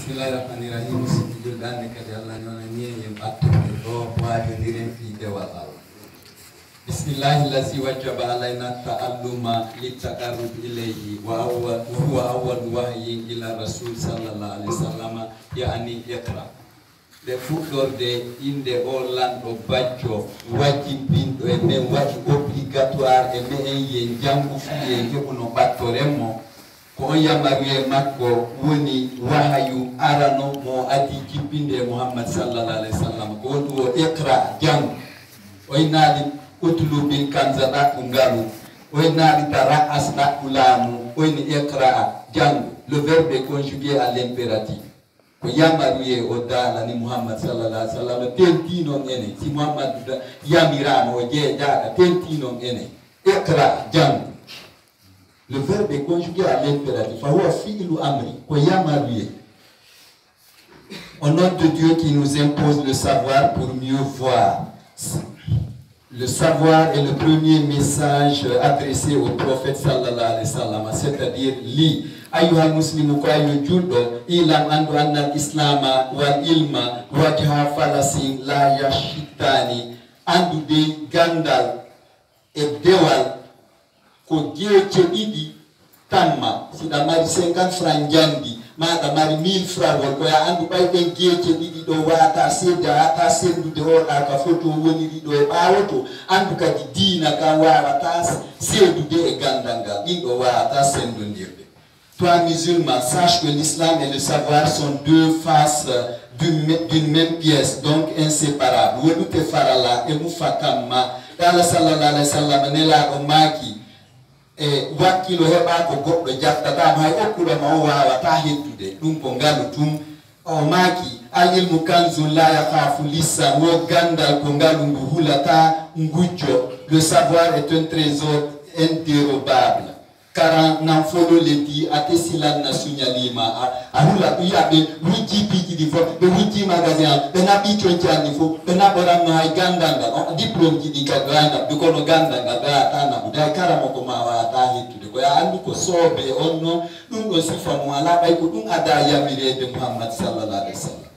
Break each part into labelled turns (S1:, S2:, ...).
S1: Bismillahirrahmanirrahim. Sejujurnya kali Allah nonanya yang patut berdoa hadirin fi dewal. Bismillahirrahmanirrahim. Wajib alaina ta'alluma litaqarrub ilayhi wa huwa awwal wahyi ila Rasul sallallahu alaihi wasallam yani iqra. De fuɗɗorde inde o lanɗo bacco wajibinɗo e men waɗi obligatoire e men en yen janngu fuu en heɓuno ɓattoremmo ko on yamaru e makko woni wahayu arano mo adi jibbinde Muhammad sallallahu alaihi wasallam ko woni o iqra janngu o inaali utlu bil kanza ɗaɓɓu ngalu o inaali tara as ɗaɓɓu laamu o ini iqra janngu le verbe est conjugué à l'impératif ko yamaruye o daalani Muhammad sallallahu alaihi wasallam tentinon ene si Muhammad yamirama o jeejaaka tentinon ene iqra jang. Le verbe est conjugué à l'impératif fahuwa fi'lu amri ko yamaruye. Au nom de Dieu qui nous impose le savoir pour mieux voir. Le savoir est le premier message adressé au prophète sallallahu alayhi wa sallam, c'est-à-dire li ayuha muslimu ko ayo julɗo ilam andu anna al-islama wal ilma wajha falasin la yashittani andude gandal e dewal ko jeece ɗiɗi tamma siɗa mari 50 francs jandi maɗa mari 1000 francs won koya andu ɓayɗen jeece ɗiɗi ɗo wata sedda wata sendude oɗa ka foto woniri ɗo e ɓawoto andu kadi diina kam wawata seedude e gandal ngal ɗin ɗo wawata sendodirde. Toi musulman, sache que l'islam et le savoir sont deux faces d'une même pièce, donc inséparables. Wolute farala e mufakamma dala sallallahu alayhi wa sallam nelaɗo maki e wakkilo heɓa ko goɗɗo jaftatama hay okkuɗoma o wawata heddude ɗum ko ngalu tum o maki al ilmu kanzun la yakhafu lissa wo gandal ko ngalu ngu hulata ngujjo. Le savoir est un trésor indérobable car nanfolo le di ate silan na sunyalima ahula yaɓe wujji piji ɗi fof ɓe wujji magasin ɓe naɓi coñcani fof ɓe naɓoranno hay gandal ngal diplôme ji ɗi kadi waynaɓe kono gandal ngal ɓeyata naɓude hay karama ko ma wawata hettude ko ya andu ko soobe on no ɗum ɗo sifa mo ala ɓay ko ɗum ada yamirede Muhammad sallallahu alayhi wa sallam.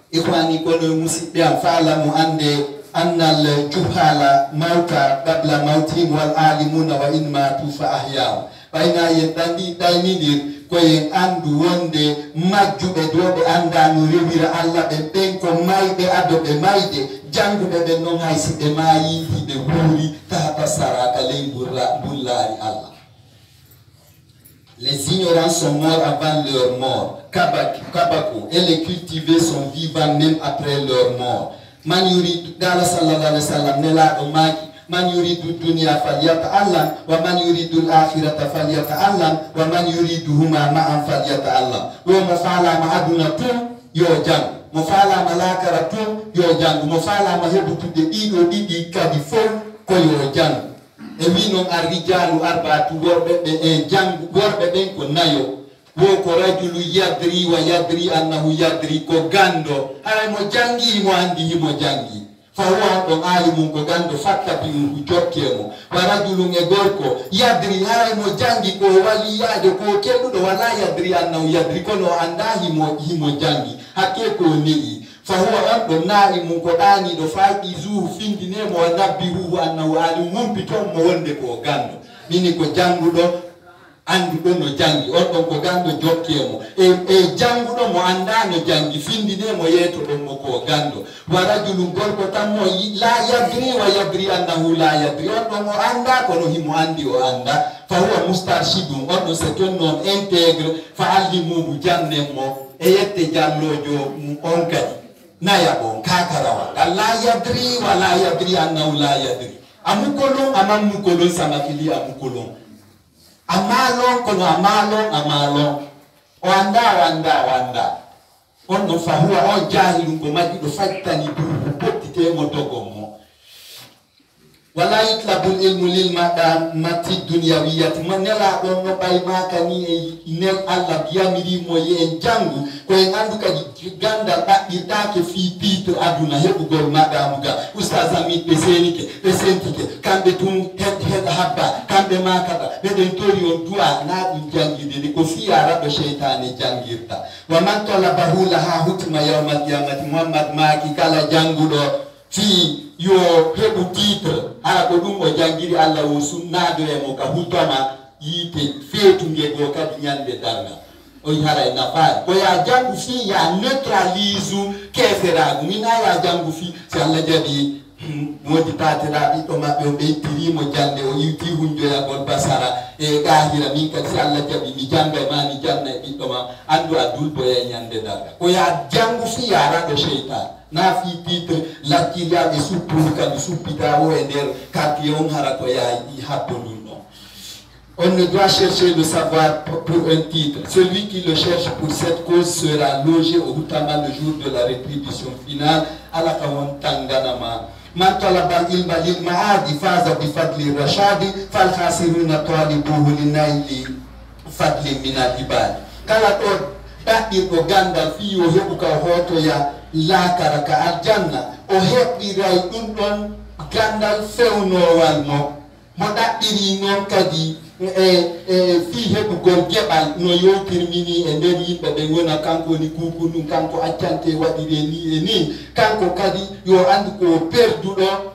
S1: Ikhwani kono musidɓe am faalamu ande أن الجهال موتى قبل موتهم والعالمون وإن ماتوا فأحياهم بين يندي داينير كوين أندو وندي ماجو بدو بأندانو ريبير الله ببنكو مايدي أدو بمايدي جانغو ببنو هايسي بمايدي بهوري تحت سراك لين بولاري الله. Les ignorants sont morts avant leur mort. Kabako et les cultivés sont vivants même après leur mort. Man yuridu dala sallallahu alaihi wasallam nelaɗo maki man yuridu dunya falyata'allam wa man yuridu al-akhirata falyata'allam wa man yuridu huma ma'an falyata'allam. Wo mo falama aduna tum yo jang mo falama lakara tum yo jang mo falama heɓutude ɗiɗo ɗiɗi kadi fof ko yo jang. E wi noon arrijalu arbatu worɓe ɓe e jang worɓe ɓen ko nayo wo ko rajulu yadri wa yadri annahu yadri ko gando hay mo jangi mo andi himo jangi fa huwa ɗon alimum ko gando fatta bimu ko jokkemo wa rajulun e gorko yadri hay mo jangi ko waliyade ko keɗuɗo wala yadri annahu yadri kono anda himo jangi hakke ko ne'i fa huwa on ɗo naimum ko ɗaniɗo faaqi zuhu findinemo wa nabbihuhu annahu alim mumpiton mo wonde ko gando mini ko janguɗo anduɗo no jangi on ɗon ko gando jokkemo e janguɗo mo anda no jangi findinemo yeeto ɗon mo ko gando wa rajulun gorko tan mo la yadri wa yadri annahu la yadri on ɗon o anda kono himo andi o anda fa huwa mustarshidum on ɗon c'est un homme intègre fa allimuhu jannenmo e yette jallojo on kadi nayaɓon kakarawa gal la yadri wa la yadri annahu la yadri amukolon amammukolon samakili amukolon amalon kono amalon o anda on no fahuwa o jahilum ko majjuɗo fattani duhu bottitemo dogonmo wala yutlabul ilmu lil mati dunyawiyati man nela ɗon no ɓay makani e nel Allah biyamirimo ye en jangu ko en andu kadi gandal ɗaɓɓirɗake fi titre aduna heɓugol madamuga oustaz amit ɓe senike ɓe sentike kamɓe tum heɗa habba kamɓe makaɗa ɓeɗen tori on du'a na ɗum jangide nde ko fiya raɗo cheytane jangirta wa man talabahu laha hutma yawm al-qiyamati Muhammad maki kala jangudo fi yo hebu titre ala ko dum o jangiri Allah wo sunnado e mo ka hutama yite fetu ngego kadi nyande darga o yara ina fa ko ya jangu fi ya neutralize keferagu mina ya jangu fi si Allah jabi modi patira bi to mabbe o be tirimo jande o yuti hunjo ya gol basara e gahira min ka si Allah jabi mi janga ma mi janna bi to ma andu adul boye nyande darga ko ya jangu fi ya ra de shaytan na fi titre la kilia de suppuka di suppita o ender kapion harato ya I haponu. On ne doit chercher le savoir pour un titre. Celui qui le cherche pour cette cause sera logé au Hutama le jour de la rétribution finale. Ala kawon tanganama. Man talaba ilma lil ma'adi faza bi fadli rashadi fal khasiruna talibuhu linaili fadli min al ibad. Kala to takdir ko ganda fi o hebu ka hoto ya la karaka aljanna o hebi ray dum don gandal fewno wal mo dakdiri non kadi fi hebu gol gebal no yo termini e nder yimbe be wona kanko ni kuku dum kanko accante wadire ni ni kanko kadi yo andi ko perdudo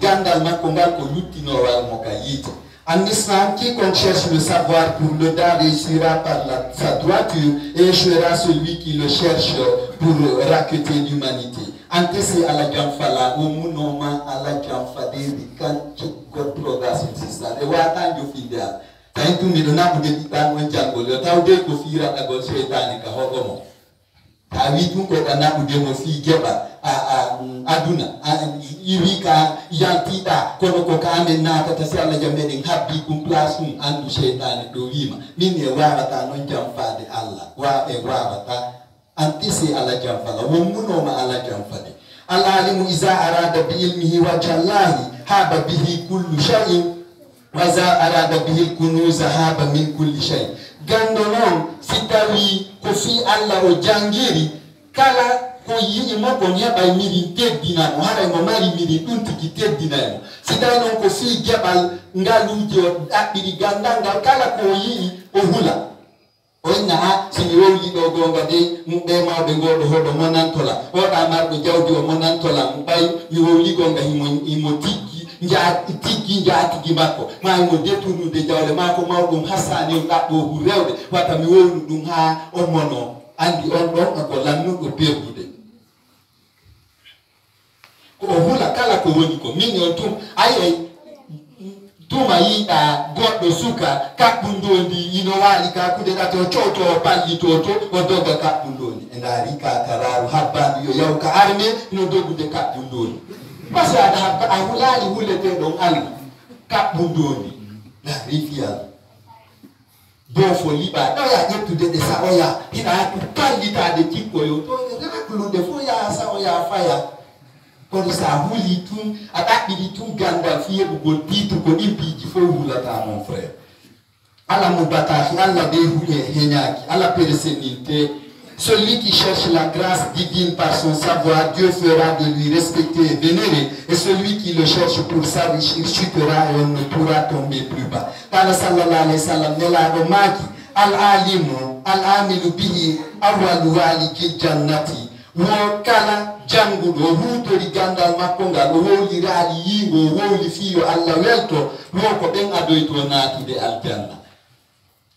S1: gandal makko ngal ko luttino wal mo ka yite. En islam, quiconque cherche le savoir pour le dar réussira par sa droiture et échouera celui qui le cherche pour raqueter l'humanité. Antesi ala jamfala umunoma ala jamfade di kanchi god progress sister e wata jo finda tantu mi dona bu de bitan won jangol yo tawde ko fira da gol shaytan ka hogomo tawi tun ko dana bu de mo fi geba aduna irika yantida kono ko kame na ta si alla jambe din habbi kum plasum andu shaytan do wima min e wawata non jamfade alla wa e wawata antisi ala jamfala wumuno ma ala jamfade al-alimu iza arada bi ilmihi wa jallahi haba bihi kullu shay'in wa za arada bihi kunuz haba min kulli shay. Gandonon sitawi ko fi alla o jangiri kala ko yi mo ko nya bay miri teddina mo hara mo mari miri dunti ki teddina mo sitawi ko fi gebal ngalujo akiri gandanga kala ko yi o hula oina sini woli do gonga de mbe ma be godo hodo monantola o da mardo jawdi o monantola mbay mi woli gonga himo tiki njati makko ma mo detunu de jawle mako mawdum hasani ngabbo hu rewde wata mi wolu dum ha o mono andi on don ko lannu ko perdude ko hula kala ko woni ko min on tum ayay tuma yida goddo suka kapundondi ino wali ka kudeta to choto palli toto o doga kapundondi endari ka kararu habba yo yaw ka arme no dogude kapundondi pasa ada habba ahulali hulete don ali kapundondi la rifia do fo liba do ya yetude de sa oya ina ku palli ta de tikko yo to rakulu de fo ya sa oya faya ko sa huli tun adakidi tun ganda fiye bu titu ko impiji fo hulata mon frère ala mubata alla de hule henyaki ala peresenite. Celui qui cherche la grâce divine par son savoir, Dieu fera de lui respecter et vénérer, et celui qui le cherche pour s'enrichir chutera et on ne pourra tomber plus bas. Kala sallallahu alayhi wa sallam nela romaki al-alimu al-amilu bihi awwalu walikil jannati wo kala jangudo hutori gandal makkongal o woli raali yingo woli fiyo Allah welto wo ko ben adoyto natude aljanna.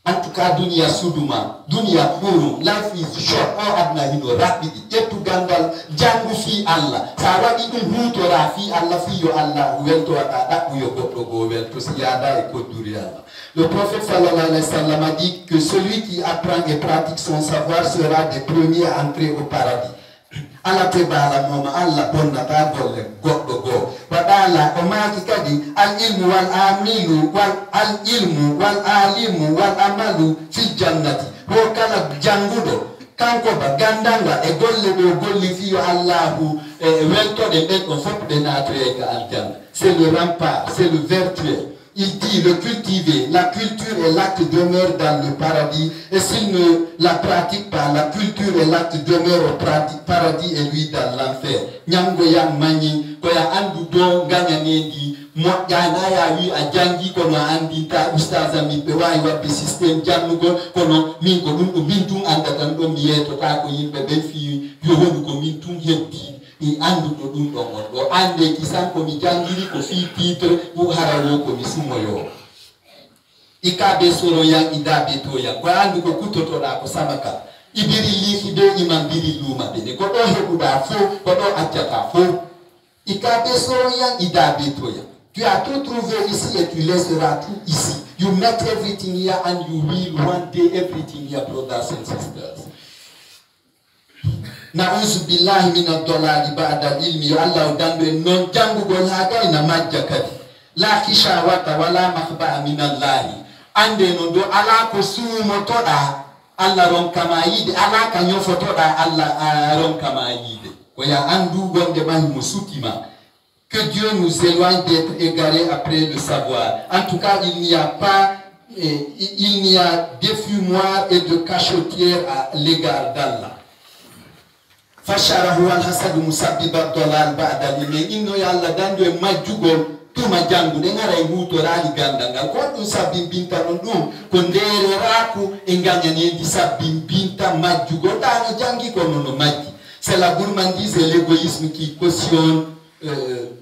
S1: En tout cas dunia suduma dunia kuru life is short o adna hino rapidi ettu gandal jangu fi Allah sa wadi dum hutora fi Allah fiyo Allah welto ata dakku yo goddo go welto si yada e ko duri Allah. Le prophète sallallahu alayhi wa sallam a dit que celui qui apprend et pratique son savoir sera des premiers à entrer au paradis. Ala tebala moma alla bonna ta golle goddo go wadala o maki kadi al ilmu wal amilu wal al ilmu wal alimu wal amalu fi jannati ho kala jangudo kanko ba gandanga e golle do golli fi Allahu welto de be ko fop de natre ga aljanna. C'est le rempart, c'est le vertueux. Il dit le cultiver, la culture et l'acte demeurent dans le paradis, et s'il ne la pratique pas, la culture et l'acte demeurent au paradis et lui dans l'enfer. Nyango yang mani, koya andu do ganyanendi,
S2: mo jana ya wi a jangi kono andinta ustaza mi be wawi wadde système jannugo kono min ko dum do min tun anda tan do mi yeto ta ko yimbe be fi yo wonu ko min tun heddi e andu do dum do mon do ande kisan ko mi jangiri ko fi titre bu harawo ko mi sumoyo ikabe soro yang idabe to yang ko andu ko kutoto da ko samaka ibiri lifi do imam biri luma be ko do hebuda fo ko do acjata fo ikabe soro yang idabe to yang. Tu as tout trouvé ici et tu laisseras tout ici. You met everything here and you will one day everything here, brothers and sisters. Na'uzu billahi minad dalali ba'da ilmi. Allah udambe non jangu golhaga ina majja kadi. La kishawata wala makhba'a minallahi. Ande non do ala ko sumo toda Allah ron kama yide ala kanyo fotoda Allah ron kama yide. Ko ya andu gonde mahi musutima. Que Dieu nous éloigne d'être égarés après le savoir. En tout cas, il n'y a d'effumoir et de cachotière à l'égard d'Allah. Fasharahu al-hasad musabbiba dolal ba'da lime inno yalla dando e majjugol tuma jangude ngara e muto rali gandanga ko dum sabbinta non dum ko ndere raku e gagnani di sabbinta majjugol dano jangi ko non majji. C'est la gourmandise et l'égoïsme qui cautionnent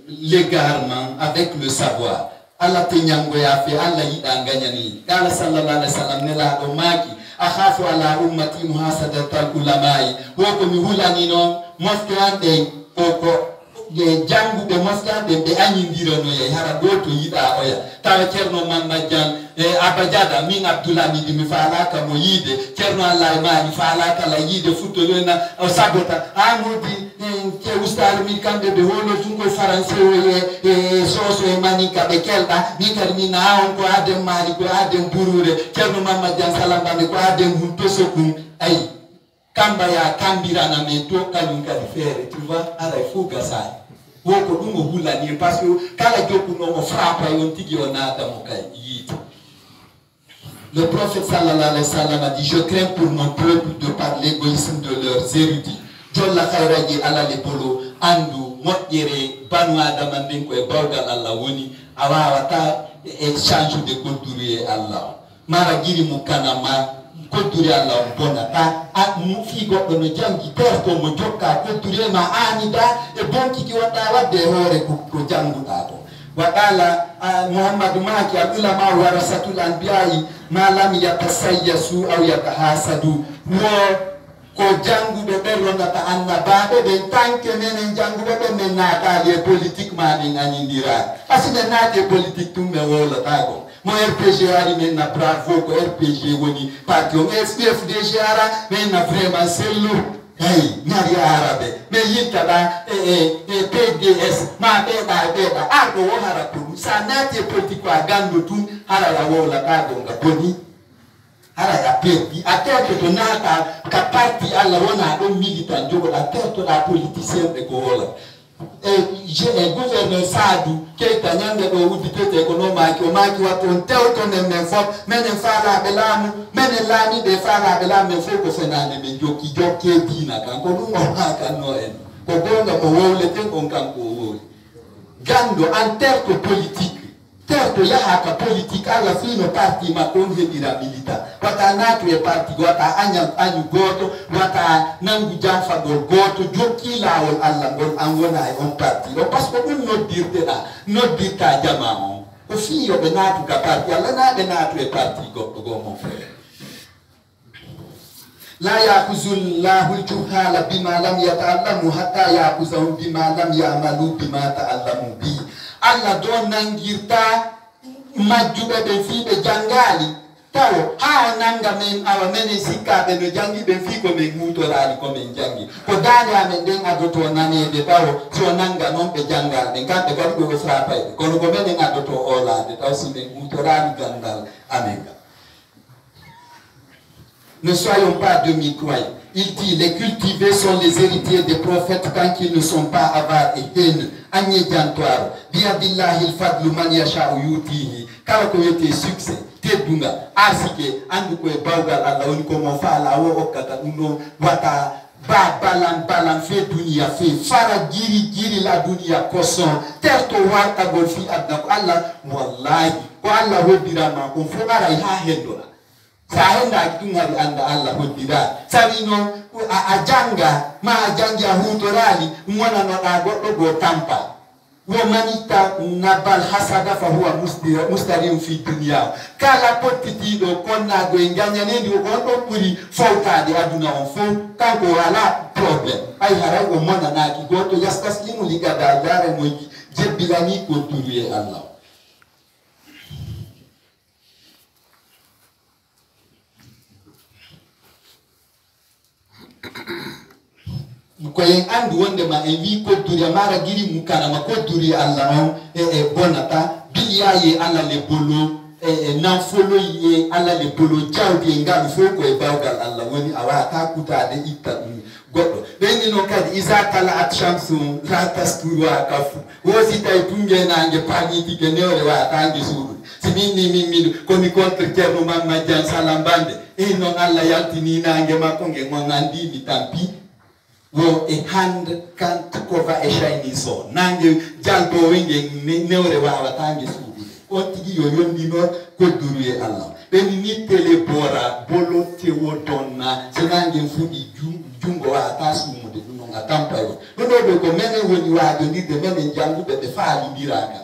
S2: l'égarement avec le savoir. Allah tenyango ya fe Allah yidanganya ni. Allah sallallahu alaihi wasallam nela do maki akhafu ala ummati muhasadatal ulamai. Woko mi hulani non moskande koko de jangu de moskande be anyindiro no ye hara goto yida oya. Tawa cerno mamma jan abajada min abdulami di mi fala ka mo yide cerno Allah ma ni fala ka la yide futolena o sabota amudi ke ustal mi kambe be hono tungo français oye soso e manika be kelda mi karmina on ko adem mali ko adem burure cerno mamma jan salamba be ko adem hunto sokum ay kamba ya kambira na mento kanyum kadi fere tu vois ara fuga sai woko dungo hula ni parce que kala joku no mo frappa yon tigi onata mo kay yiti. Le prophète sallallahu alayhi wa sallam a dit: je crains pour mon peuple de par l'égoïsme de leurs érudits. Jolla khayraji ala le polo andu moƴƴere banu adama nden ko e bawgal Allah woni a wawata e change de culture Allah mara giri mu kanama culture Allah bonata a mu fi goddo no jangi perto mo jokka culture ma anida e bonki ki wada wadde hore ko janguda to وقال محمد ماكي العلماء ورثة الأنبياء ما لم يتسيسوا أو يتحاسدوا ko janguɓe ɓe rondata annabaɓe ɓe tanke menen janguɓe ɓe men naataali e politique ma ɗin añindirani asi ɓe naati e politique tum ɓe wolotako mo RPG ari men na bravo ko RPG woni parti o FDG ara men na vraiment sellu hey ñari arabe me yintaɗa PDS ma ɓeeɗa arɗo wo hara ko ɗum sa naati e politique ko a gando tum hara ya wolataɗo nga boni hara ya perdi a terto to nata ka parti Allah wona do militant jogo a terto da politicien be ko wala gouverneur Sadou Keita nyande do wudi pete economique o maki wato tewto ne men fo menen fala be lamu menen lami be fala be lamu fo ko fenane men jokki jokke dina kan ko dum wona kan no en ko gonga ko wole ten on kan ko wole gando en terto politique terto yaha ka politique alla fino parti ma kon hedira milita wata natu e parti wata anyu goto wata nangu jamfa goto jokki lawol alla gol an wona e on parti o parce que dum noddirta jama on ko fiyo be natu ka parti alla na be natu e parti goto go mon frère la ya'khudhu Allahu al-juhala bima lam yata'allamu hatta ya'khudhahum bima lam ya'malu bima ta'allamu bi. Allah don nangirta majjube be fibe jangali tawo ha nanga men awa men sikkabe no jangi be fi ko men mutorali ko men jangi ko dani amen den adoto nanede tawo so nanga non be jangal den kambe gadi go frapay kono ko men adoto olade taw si men mutorali gandal amenga. Ne soyons pas demi-croyants. Il dit: les cultivés sont les héritiers des prophètes tant qu'ils ne sont pas avares et haineux. Agne jantoir. Biadillahi al-fadlu man yasha'u yutihi. Kala ko yete succès. Tedunga. Asike. Andu ko e bawgal Allah woni ko mo faala wo okkata dum no wata ba balam fe dunia fe fara giri la dunia koson terto warta gol fi adna ko Allah wallahi ko Allah hoddira ma ko fo ara ha hendola sa henda kitunga anda Allah hoddira sabi non a janga ma janga hutorali mwana no da goddo go tampa womanita nabal hasada fa huwa mustarim fi dunya kala potiti do konna go nganya nendi ko do puri fawta di aduna on fo kanko wala problem ay hara go mona na ki goto yastaslimu ligada dare mo jebbilani ko turiye Allah ko yen andu wonde ma e wi ko duri mara giri mukana ma ko duri Allah on bonata biyaye Allah le bolo nan folo ye Allah le bolo jawdi ngal fo ko e bawgal Allah woni awa ta kutade itta goddo beni no kadi iza tala at shamsu la tasturwa kafu wosi tay tunge nange pagiti ke neore wa tangi suru simini ko mi contre terno mamma jan salambande e non Allah yaltini nange makonge ngandi mi tampi wo a hand can't cover a shiny sword. Nange jalbo winge neore wa tangi subi. Otigi yo yondi no ko duruye Allah. Beni ni tele bora bolo tewo donna senange mfudi jungo wa tasu mude no ngatampa yo. No do ko mene woni wa do ndi de mene jangu be faali biraka.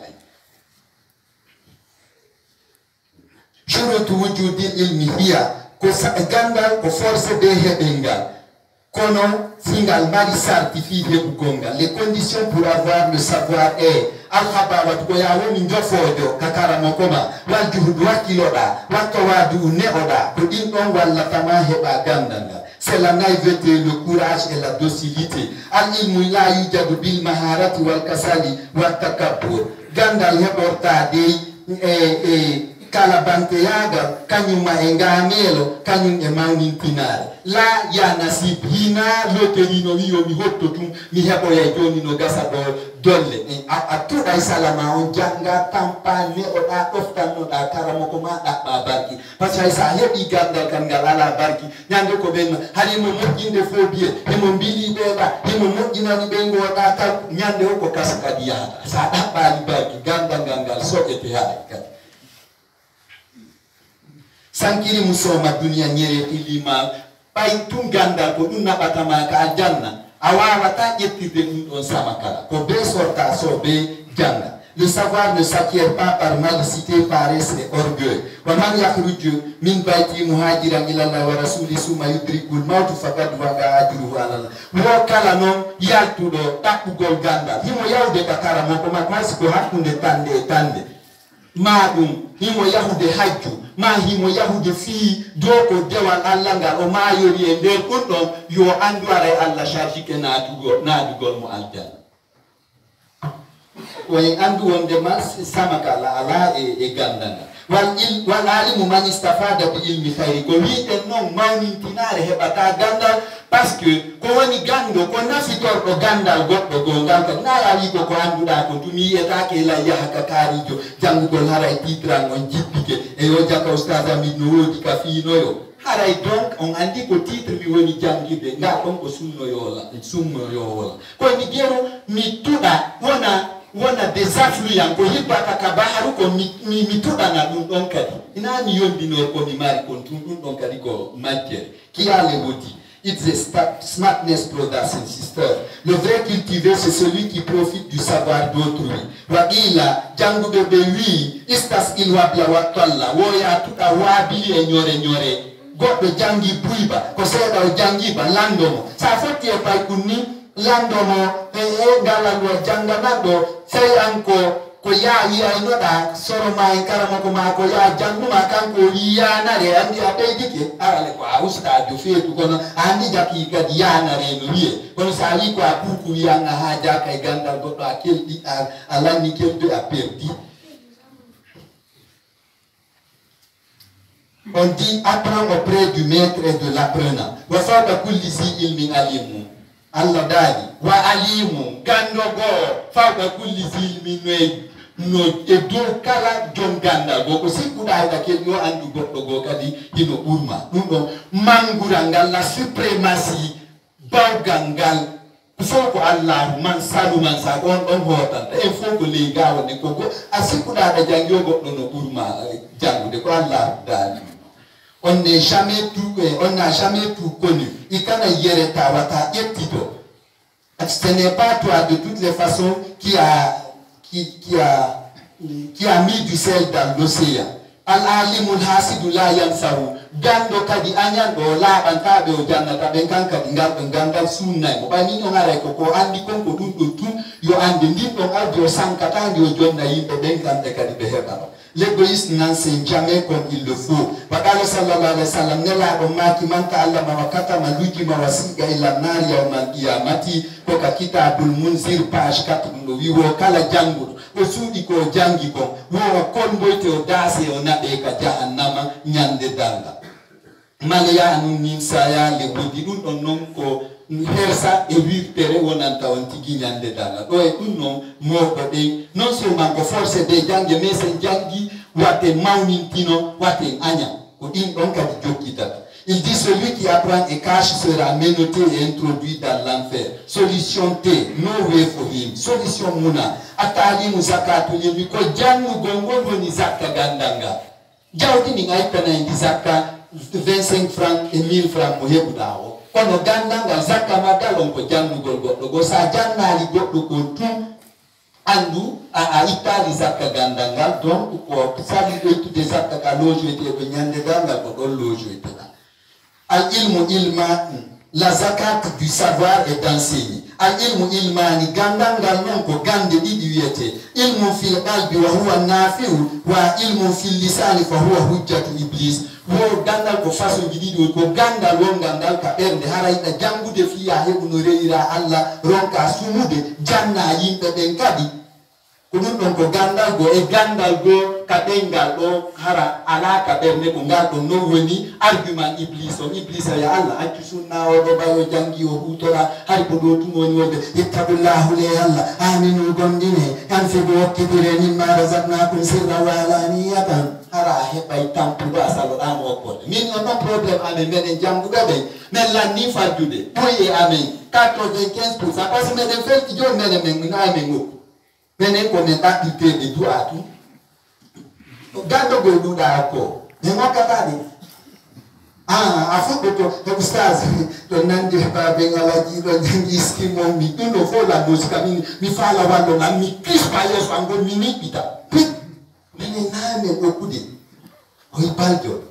S2: Shurutu wujudi ilmi hiya ko sa ganda ko force de hebenga. Kono singal mari certifié bugonga les conditions pour avoir le savoir est alhaba wat ko ya woni njofojo kakara mokoma wal juhud wakiloda watawadu neoda ko din don walla tama heba gandanga c'est la naïveté le courage et la docilité al ilmu la yujadu bil maharati wal kasali wat takabbur gandal heborta de kala bante yaga kanyuma engamelo kanyum e mawnin pinare la ya nasib hina loterino wiyo mi hotto tum mi hebo ya joni no gasa do dolle a to ay salama on janga tampa ne o da oftan no da karamo ko ma da barki parce que sa hebi ganda kan galala barki nyande ko ben hari mo mojinde fobie e mo mbili beba e mo mojina ni bengo da ta nyande ko kaskadiya sa da bali barki ganda gangal so ete ha sankiri musoma dunia nyere ilima pai tunganda ko dunna batama ka janna awa ta yettide on samakala ko be sorta so be janna le savoir ne s'acquiert pas par malicité paresse et orgueil wa man yakhruju min baiti muhajiran ila Allah wa rasuli summa yudrikul maut faqad waqa ajruhu ala Allah wo kala non yaltudo takugol ganda himo yawde bakara mo ko makmas ko hakunde tande madum himo yahude hajju ma himo yahude fi doko dewal Allah ngal o ma yori e nder kondom yo andu ara Allah charge ke naadugol mo aljanna way andu wonde mas samakala ala e gandanga wal alimu man istafada bi ilmi khayri ko wiite non mawni tinare hebata gandal parce que ko woni gando ko nafitor do gandal goddo gongal ka na yawi ko anduda ko tumi eta ke la yahaka karijo jangugol haray titran on jippike e yo jaka ustaz ami no wodi ka fi noyo haray donc on andi ko titre mi woni jangide nda on ko sunno yo wala ko mi gero mi tuda wona des affluents ko hibata ka baharu ko mi tuda na dum don kadi inani yondi no ko mi mari ko dum don kadi ko matière qui a les body. It's a smartness, brothers and sisters. Le vrai cultivé, c'est celui qui profite du savoir d'autrui. Wa ila jangu bebe wi istas ilwa bia watalla woya tuka wabi e nyore goddo jangi buiba ko seda o jangi ba landomo sa foti e pay kunni landomo e galalo janga nado sey anko ko ya ay noda soro mai karama ko ma ko ya jangu ma kan ko ya na re andi ate dike arale ko austa do fetu kono andi jaki gadi ya na re no wiye kono sali ko apuku ya na haja kay gandal goddo akeldi alani keldo a perdi. On dit apprends auprès du maître et de l'apprenant wa fawqa kulli zi ilmin alimu Allah dali wa alimu gandogo fawqa kulli zi ilmin no edo kala jonganda go ko sikuda ida ke no andu goddo go kadi dino urma dum do mangura ngal la suprématie gangal foko Allah man salu man sa on hotan e foko le gawo ne koko asikuda da jangyo goddo no burma jangude ko Allah dali on n'est jamais tout connu ikana yere tawata etito ce n'est pas toi de toutes les façons qui a mis du sel dans l'océan. Al-alimul hasidu la yansahu. Gando kadi anyan do la bantabe o jannata ben kan kadi ngal sunna mo bani no ngare ko andi kon ko dum do tu yo ande ndim do audio sankata ndi o jonna yimbe ben kan de kadi be hebano. L'égoïsme n'enseigne jamais comme il le faut. Bakala sallallahu alayhi wa sallam nela do maki man ta'allama wa katama lujima wasiga ila nari yawmal qiyamati ko ka kitabul munzir page 4 no wiwo kala jangudo o suudi ko jangi ko wo kon boyte o dase o nabe ka jahannama nyande danga malaya anu min saya le bodi dun on non ko hersa e wirtere wonanta on tigi nyande danga do e dun non mo ko de non seulement ko force de jangi mais sen jangi wate mawnintino wate anya ko din don kadi jokkitata. Il dit celui qui apprend et cache sera menotté et introduit dans l'enfer. Solution T, no way for him. Solution Muna. Atali muzakatu yemi ko jannu gongo ni zakka gandanga. Jawdi ni ngaitana indi zakka 25 francs et 1000 francs mo hebudao. Kono gandanga zakka magalon ko jannu gongo go sa jannali goddo ko tum andu a itali zakka gandanga donc ko sali do de zakka ka lojo ete be nyande ganda ko do lojo ete. Al-ilmu ilma, la zakat du savoir est d'enseigner. Al-ilmu ilma ni gandanga nonko gande idiyete. Ilmu fil qalbi wa huwa nafi'u wa ilmu fil lisani fa huwa hujjatu iblis. Wo gandal ko faso gidido ko gandal won gandal ka berde harayda jangude fiya hebuno reira Allah ronka sumude janna yimbe ben kadi. Kunun don ko gandal go e gandal go kadengal do hara alaka berne ko ngal do no woni argument iblis ya Allah accu sunna o do bayo jangi o hutora har ko do tun woni wonde ittabillahu li Allah aminu gondine kan fi do kibire ni ma razaqnakum sirra wa alaniyatan hara he bay tampu do asalo am o ko min on non problème amen men jangu do be men la ni farjude boye amen 95% parce que men fel ki jo men na amen go menen ko men ta ite de do atu gando go do da ko nenga katadi afuko to ustaz to nandi ba bengala ji do ngi skimo mi tuno fo la musica mi fa la wando na mi kispa yeso ango mini pita menen na me ko kudi o ibaljo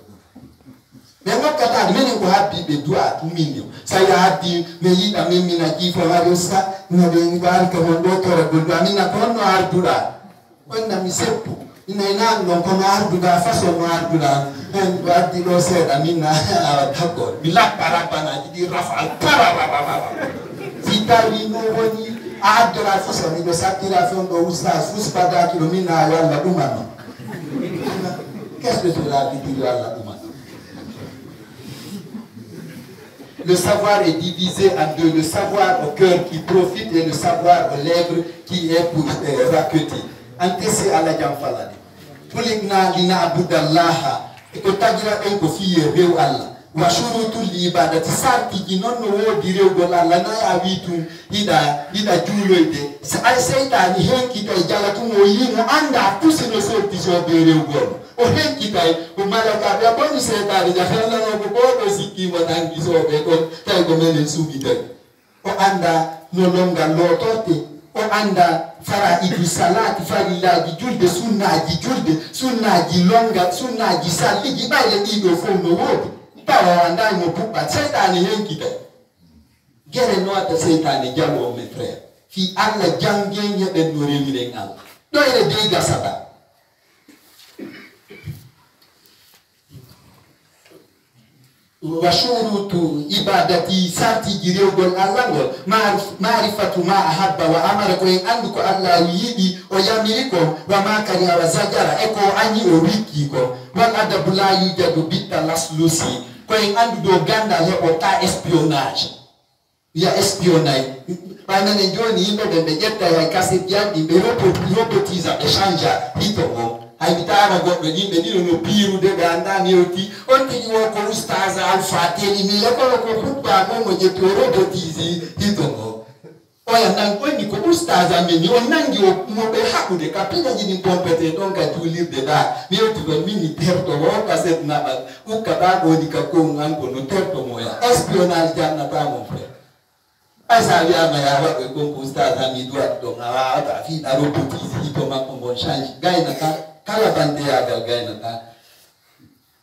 S2: nenga katadi menen ko habi be do atu minyo saya habi me yida me mina ji fo hariosa na be ngal ka mondo to ra gondo amina kono ardura wonna mi seppu ina non kono arduga faso no arduga en wadi lo se amina dako bilak parapana di rafal parapapa vitali no woni adra faso ni do sakira fondo ustaz uspada kilomina wala dumano qu'est-ce que cela veut dire wala dumano. Le savoir est divisé en deux, le savoir au cœur qui profite et le savoir aux lèvres qui est pour raqueter. Antesi ala jamfalade. Tulikna lina abudallaha. Eko tagira enko fiye reu Allah. Wa shurutul ibadati sarti ginono wo direu gola la na ya witu ida juloide. Ay seitani henki tay jalatu mo yimo anda tusino so tiso bereu gol. O henki tay o malaka ya boni seitani jahalla no ko sikki mo tangi so be ko tay go menen subide. O anda no longa lotote. O anda fara idu salati farillaji julde sunnaji longa sunnaji saliji bayle ido fo no wodi tawa anda mo puppa setani henkita gere no ata setani jalo mes frères fi alla jangenye ben no rewire ngal do ene de gasata washurutu ibadati sarti jirewgol Allah ngol marifatu ma ahabba wa amara ko en andu ko Allah yidi o yamiri ko wa ma kari wa zajara e ko anyi o wiki ko wal adabu la yujadu bitta laslusi ko en andu do ganda he o ta espionnage ya espionnage pana ne joni yimbe be jetta ya kaset yandi be robotiza échange hito hay bitama goɗɗo yimɓe ɗiɗo no piirude ɓe andani yewti on tigi wo ko oustage alpha teli mi lekolo ko hutba mo mo ƴetti o robotise hito ngo oya nan ɓonni ko oustage amen ni on nangi o moɓe haɓude ka piɗaji ɗin pompete ɗon ka julirde ɗa mi yewti ɗon min mi terto wo kaset naɓal ukka ɗa ɗoni ka kon an ko no terto moya espionnage jannata mon frère asa wiyama ya waɗo kon ko oustage ami duwaɗi ɗon a wawata fiɗa robotise hito makko ngon change gaynata kala bandeyagal gaynata.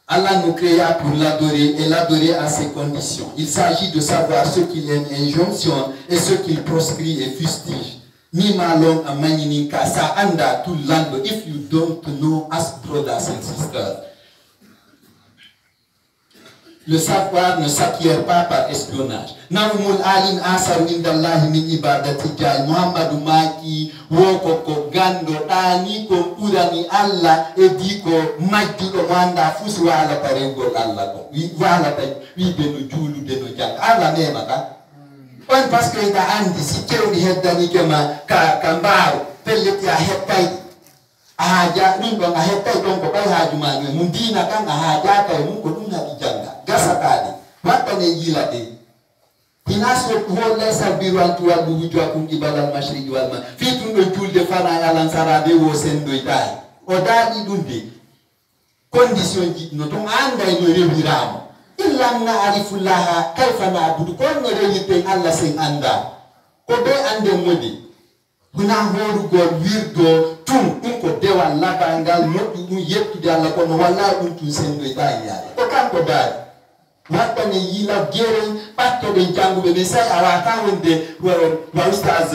S2: Allah nous créa pour l'adorer et l'adorer à ses conditions. Il s'agit de savoir ce qu'il aime, injonction, et ce qu'il proscrit et fustige. Ni malong a manininka sa anda to land. If you don't know, ask brothers and sisters. Le savoir ne s'acquiert pas par espionnage. Naumul alim asar indallahi min ibadati jai Muhammadu maki woko ko gando tani ko urani Allah e diko majjudo manda fusi wala tarengol Allah ko wi wala tay wi be no julu de no jang Allah nema ka on parce que da andi si tewdi heddani kema ka mbaaw pelleti a hettay haja dum do a hettay don ko bay haaju ma mun dina kan a haja tay mun ko dum hadi janga gasakadi watane yila de inaso wala sabiru antu wadu wujwa kungi balal mashriqi wal ma fitun do julde fana yalan sarabe wo sen do tay o dadi dunde condition ji no ton anda no rewiramo illa na arifullaha kayfa na'budu kon no rewite Allah sen anda ko be ande modi huna horu go wirdo tum ko dewa labangal moddu dum yettude Allah ko no walla dum tun sen do tay ya ko kanko dadi watane yila gere patto de jangu be sai awata wonde wa ustaz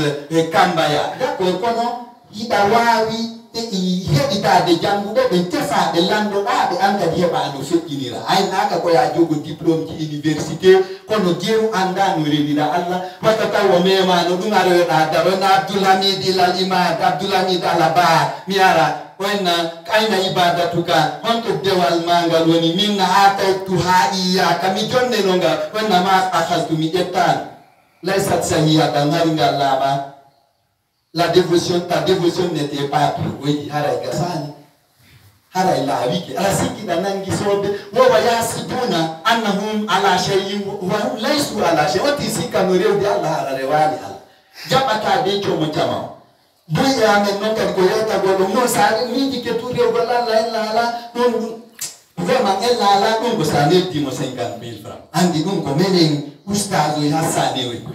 S2: kambaya dako kono ida wawi e hedita de jangu be tefa de lando be anga de heba no fekkinira ay naka ko ya jogo diplôme ci université kono geru anda no redira Allah watata wo mema no dum are da darona Abdulhamid al-Imam Abdulhamid al-Aba miara wenna kaina ibadatuka honto dewal mangal woni minna ataitu haiya kami jonne nonga wenna ma akhadtu mi jettan laysat sahiyatan haringa laba la dévotion ta dévotion n'était pas pure oui haray gasani haray la wiki ala siki danangi sobe wa yasibuna annahum ala shay'in wa hum laysu ala shay oti sika no rewde Allah harare wali Allah jabata de chomo jama buya men non kan ko yata golo mo sa ni dike tu rew balla la la non vraiment ella la non ko sa ne di mo 50,000 francs andi dum ko menen ustazo hasane we ko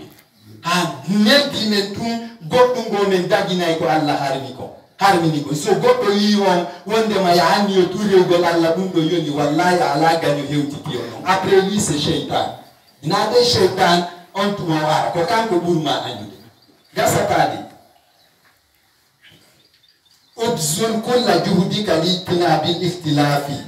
S2: ha ne di men tu goddu go men dagina ko Allah harmi ko so goddo yi wonde ma ya anni yo tu rew gol Allah dum do yoni wallahi ala ganyo hewtiti yo après lui c'est shaytan ina de shaytan on tu wa ko kanko burma anjude gasatadi ubzul kulla juhudika litina bil ikhtilafi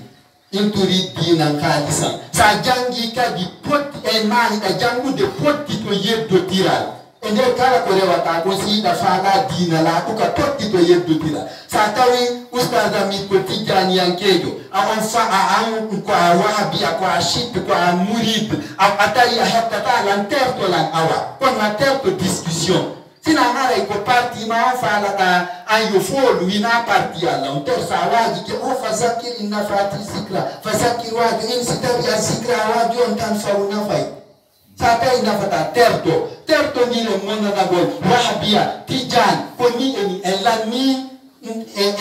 S2: in turid dinan khalisan sa jangi kadi pot e mani da jangu de potti to yeddo tiral ende kala ko rewata ko si da faga dina la ko ka potti to yeddo tiral sa tawi ustaz ami ko tijani yankejo awon fa an ko wahabi ko ashit ko murid atari hatta ta lan terto lan awa ko na terto discussion sina ngara iko parti ma fala ta ayo folu ina parti ala on ter sawaji ke o fazakir inna fati zikra fazakir wa in sitabi zikra wa on tan fauna fai sata ina fata terto ni le mona na gol wahabia tijan ko ni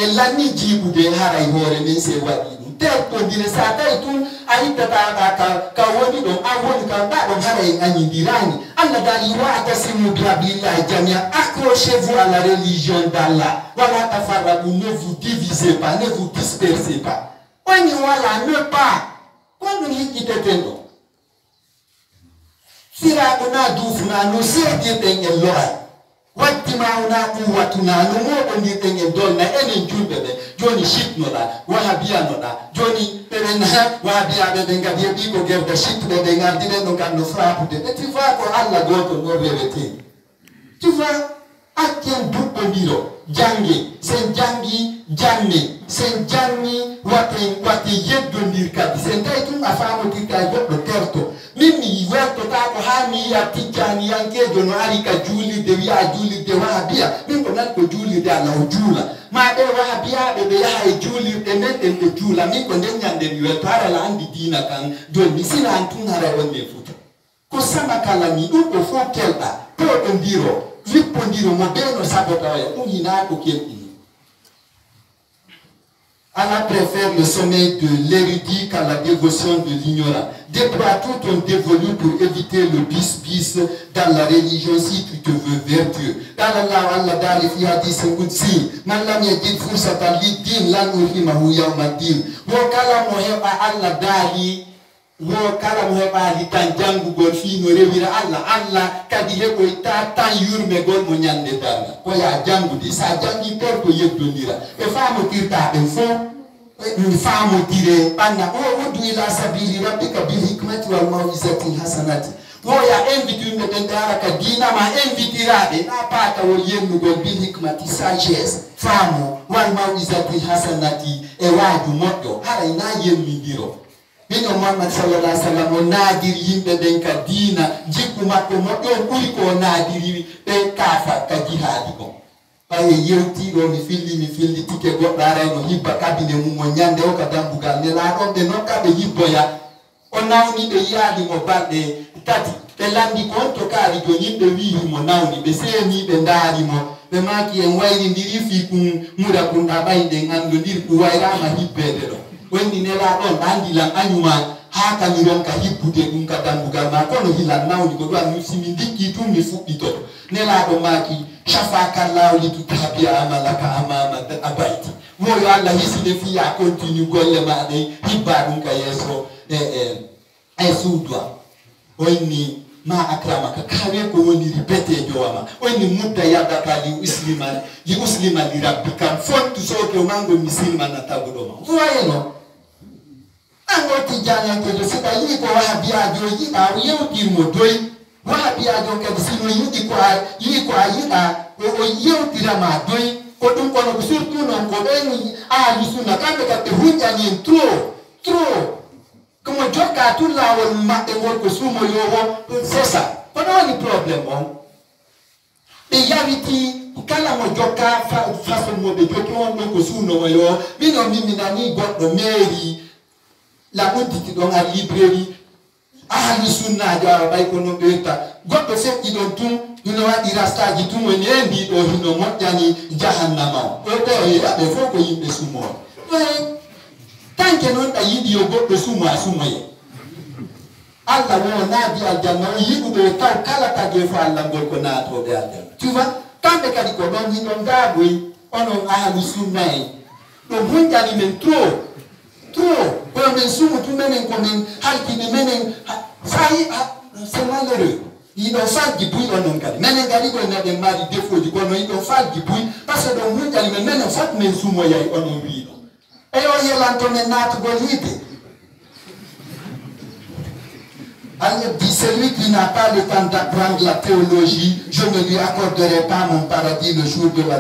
S2: elani jibu de haray hore men se wadi terto dire sata itu aita ka woni do awoni ka ba do haray ani dirani Allah dali wa tasimu billahi jamia accrochez-vous à la religion d'Allah wala tafarraqu ne vous divisez pas ne vous dispersez pas oni wala ne pas quand nous hikitendo sira una dufna no sedi tengel loray watti mauna quwwatuna no mo ndi tengel dolna enen julbe be joni shitno da wahabia no da joni perena wahabia be ngadi bi ko gerda shitno de ngadi de no kan no frappe de tu vois ko Allah goto no revete tu vois akken duɓɓodiro jange sen jangi janne sen janni wate yeddodir kadi sen tawi tum a famodirka goɗɗo terto min mi weltota ko ha mi yiya tijjani yankejo no ari ka juulirde wiya juulirde wahabiya min ko nan ko juulirde Allah o juula ma ɓe wahabiyaɓe ɓe yaha e juulirɗe men ɗen ɓe juula min ko nden ñande mi welto harala andi diina kan joni sina an tun hara on nde futa ko sama kala ni ɗum ko fof kelɗa to ɗo ndiro lippodiro mo ɓe no sabotawaya ɗum hina ko kelɗini. Allah préfère le sommeil de l'érudit qu'à la dévotion de l'ignorant. Déploie tout ton dévolu pour éviter le bis-bis dans la religion si tu te veux vertueux. Dans Allah Dali fi hadith qudsi, man lam yajid fursatan lid-din lan nuhimahu yawma-din. Wo kala mo heɓa Allah Dali, wo kala mo heɓa tan jangugol fi no rewira Allah kadi heɓoy tan yurmegol mo ñande darga ko ya jangude sa jangi per ko yeddondira e famotirta ɓen fof mi famodire ɓanna o uddu ila sabili rabbika bil hikmati wal mawizati l hasanati wo ya invite yimɓe ɓen dara ka dinama invitiraɓe na patawol yennugol bil hikmati sagesse famo wal mawizati l hasanati e waaju moƴƴo haray na yemmidiro min o Muhammad sallallahu alaihi wasallam o naadiri yimɓe ɓen ka diina jikku makko moƴƴo ɓuri ko naadiri ɓe kaafa ka jihaadi ko ɓaye yewtiɗo mi filli tike goɗɗo arayno hibba kabine mum o ñande o ka dambugal nelaɗon ɓe nokkaɓe hibboya o nawni ɓe yiyalimo balɗe tati ɓe landi ko on to kaari joni yimɓe wihimo nawni ɓe seeni ɓe ndaarimo ɓe maki en wayrindiri fi kum muda kunɗa ɓayɗen andodiri ɗum wayrama hibbede ɗo wonni nelaɗon andilan añuma ha kamiron ka hibbude ɗum ka dambugal ma kono hilan nawni ko ɗum mi simi dikki tum mi fuɗɗitoto nelaɗo maki shafaka lawli tutabi amalaka amama abayti moyo Allah hiside fiya continue golle maɗe hibba ɗum ka yeeso e suudwa onni ma akramaka kawe ko woni ribetejo wama onni mudda yadaka li uslima li rabbika fontu soke o mango misilma na taguɗoma voyeno ango tijanyankejo sika yi ko wahabiyajo yiɗa yewtirmo doy wahabiyajo kadi sino yiɗi ko yi ko a yiɗa o yewtirama doy ko ɗum kono ko surtout noon ko ɓen ahli sunna kamɓe kadi ɓe hunƴani en trop komo jokka tout lawol maɓɓe ngol ko suumo yowo c'est ça kono woni probléme on ɓe yawiti kala mo jokka façon mo ɓe jokki on ɗon ko suunomo yo mino miminani goɗɗo mairie la udditi ɗon a librairie ahli sunnajo awa ɓay kono ɓeyta goɗɗo feƴƴi ɗon tum ino waɗi rastaji tum woni e ndiɗo hino moƴƴani jahannama o ɗo ɗo yeyaɓe fof ko yimɓe sumoɓe tanke noon ɗa yiɗi yo goɗɗo sumo a sumoye Allah wo naadi aljanna o yiɗuɓe taw kala tagi fo Allah ngol ko naatoɓe aljanna tu vois kamɓe kadi ko ɗon hiɗon gaagoy onon ahli sunna en ɗum hunƴani men trop kono men sumutu menen komin halkini menen fayi c'est malheureux yiɗon falji buy onon kadi menen kadi koye neɗen mari défaut ji kono yiɗon falji buy par ce que ɗon hunƴani men menen fof men sumoyay onon wiiɗo e o yelanto men naatugol yiide Allah dit celui qui n'a pas le temps d'apprendre la théologie je ne lui accorderai pas mon paradis le jour de la